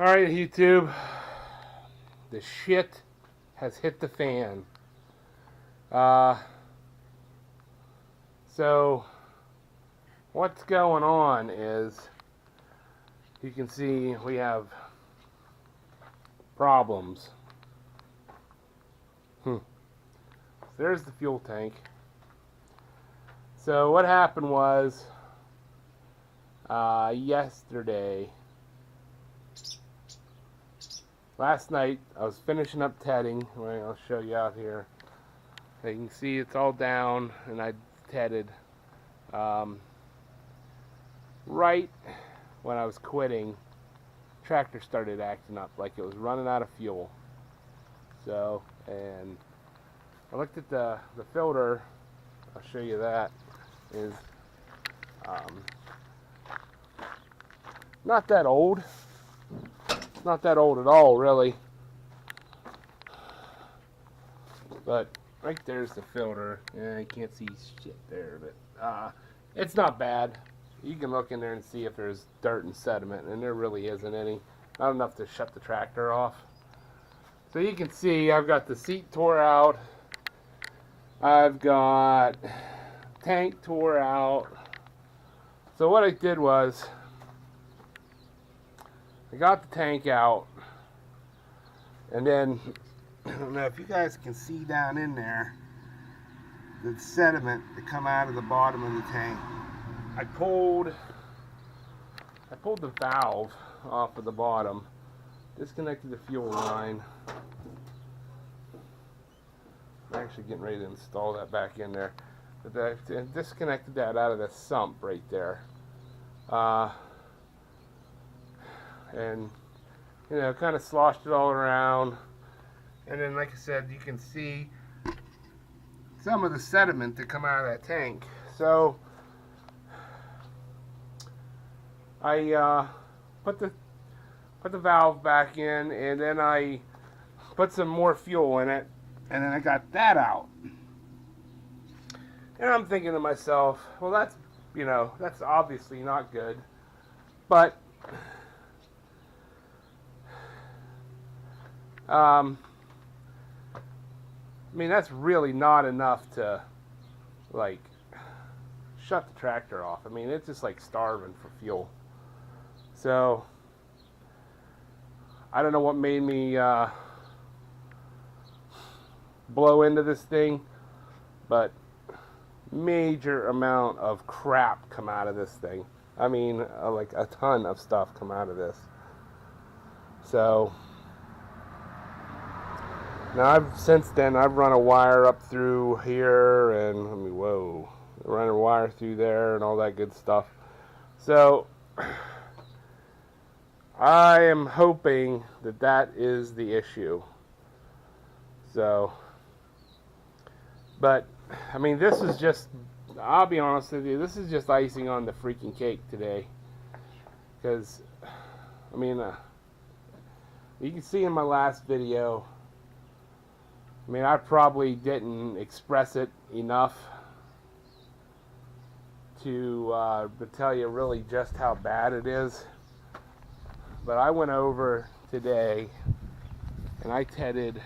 Alright, YouTube. The shit has hit the fan. So, what's going on is, you can see we have problems. So there's the fuel tank. So what happened was, last night, I was finishing up tedding. I'll show you out here. You can see it's all down, and I tedded. Right when I was quitting, tractor started acting up like it was running out of fuel. So, and I looked at the filter. I'll show you that. Is not that old. It's not that old at all, really. But right there's the filter. Yeah, you can't see shit there, but it's not bad. You can look in there and see if there's dirt and sediment, and there really isn't any. Not enough to shut the tractor off. So you can see I've got the seat tore out. I've got tank tore out. So what I did was, I got the tank out, and then, I don't know if you guys can see down in there, the sediment that come out of the bottom of the tank. I pulled the valve off of the bottom, disconnected the fuel line. I'm actually getting ready to install that back in there. But I disconnected that out of the sump right there. And, you know, kind of sloshed it all around. And then, like I said, you can see some of the sediment that come out of that tank. So, I put the valve back in, and then I put some more fuel in it, and then I got that out. And I'm thinking to myself, well, that's, you know, that's obviously not good. But I mean, that's really not enough to, like, shut the tractor off. I mean, it's just like starving for fuel. So, I don't know what made me blow into this thing, but major amount of crap come out of this thing. I mean, like a ton of stuff come out of this. So, now since then I've run a wire up through here, and run a wire through there and all that good stuff. So I am hoping that that is the issue. So, but I mean, this is just, I'll be honest with you, this is just icing on the freaking cake today. Because, I mean, you can see in my last video, I mean, I probably didn't express it enough to tell you really just how bad it is. But I went over today, and I tedded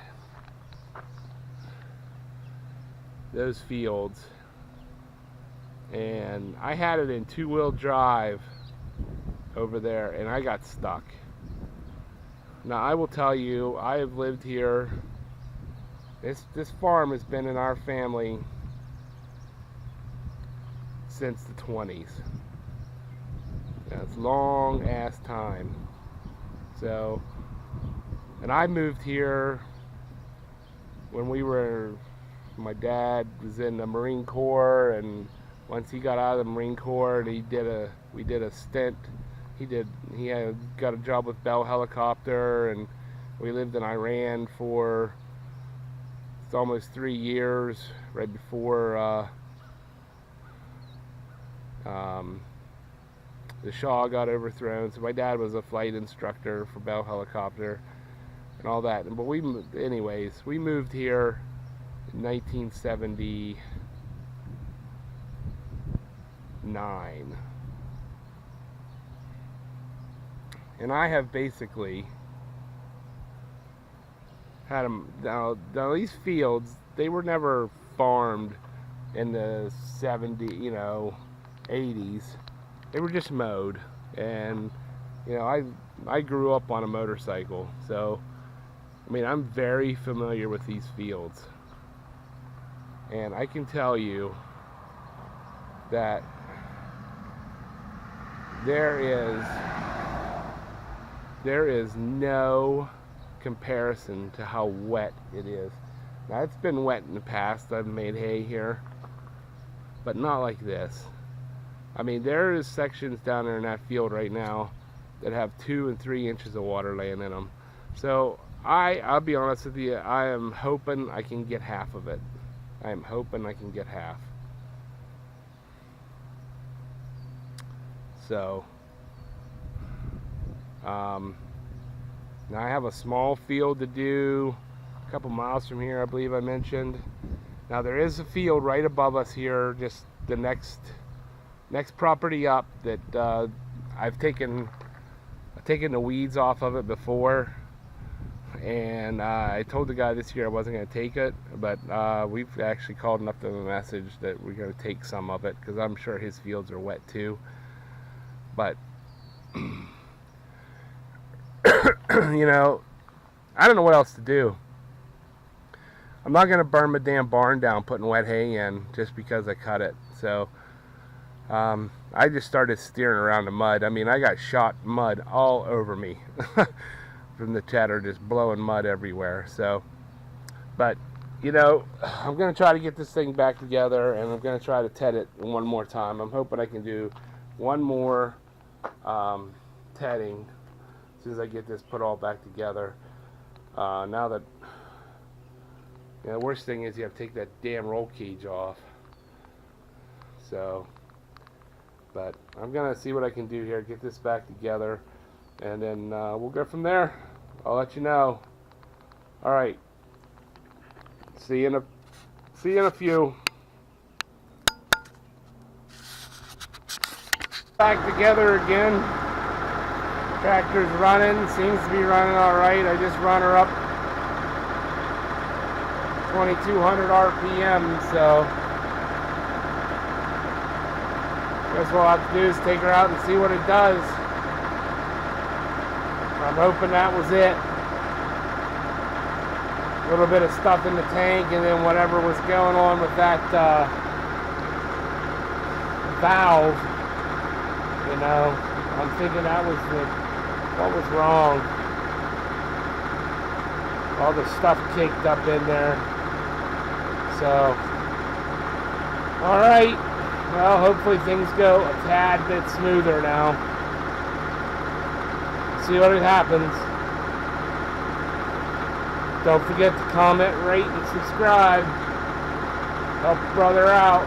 those fields, and I had it in two-wheel drive over there, and I got stuck. Now I will tell you, I have lived here, this farm has been in our family since the 20s. That's long ass time. So, and I moved here when my dad was in the Marine Corps, and once he got out of the Marine Corps, and we did a stint. He got a job with Bell Helicopter, and we lived in Iran for almost 3 years, right before the Shah got overthrown. So my dad was a flight instructor for Bell Helicopter and all that. But we moved here 1979. And I have basically had them. Now these fields, they were never farmed in the 80s. They were just mowed. And I grew up on a motorcycle, so I mean, I'm very familiar with these fields. And I can tell you that there is no comparison to how wet it is. Now, it's been wet in the past. I've made hay here, but not like this. I mean, there is sections down there in that field right now that have 2 and 3 inches of water laying in them. So I'll be honest with you, I am hoping I can get half of it. I am hoping I can get half. So now I have a small field to do a couple miles from here, I believe I mentioned. Now there is a field right above us here, just the next property up, that I've taken the weeds off of it before, and I told the guy this year I wasn't going to take it, but we've actually called and left him a message that we're going to take some of it, because I'm sure his fields are wet too. But I don't know what else to do. I'm not going to burn my damn barn down putting wet hay in just because I cut it. So I just started steering around the mud. I mean, I got shot mud all over me from the cheddar, just blowing mud everywhere. So, but I'm going to try to get this thing back together, and I'm going to try to ted it one more time. I'm hoping I can do one more tedding as soon as I get this put all back together. Now that the worst thing is you have to take that damn roll cage off. So, but I'm gonna see what I can do here, get this back together, and then we'll go from there. I'll let you know. All right. See you in a few. Back together again. Tractor's running. Seems to be running all right. I just run her up 2200 RPM, so guess what I'll have to do is take her out and see what it does. I'm hoping that was it. A little bit of stuff in the tank, and then whatever was going on with that valve, I'm thinking that was what was wrong. All the stuff caked up in there. So, alright, well, hopefully things go a tad bit smoother now. See what happens. Don't forget to comment, rate, and subscribe. Help a brother out.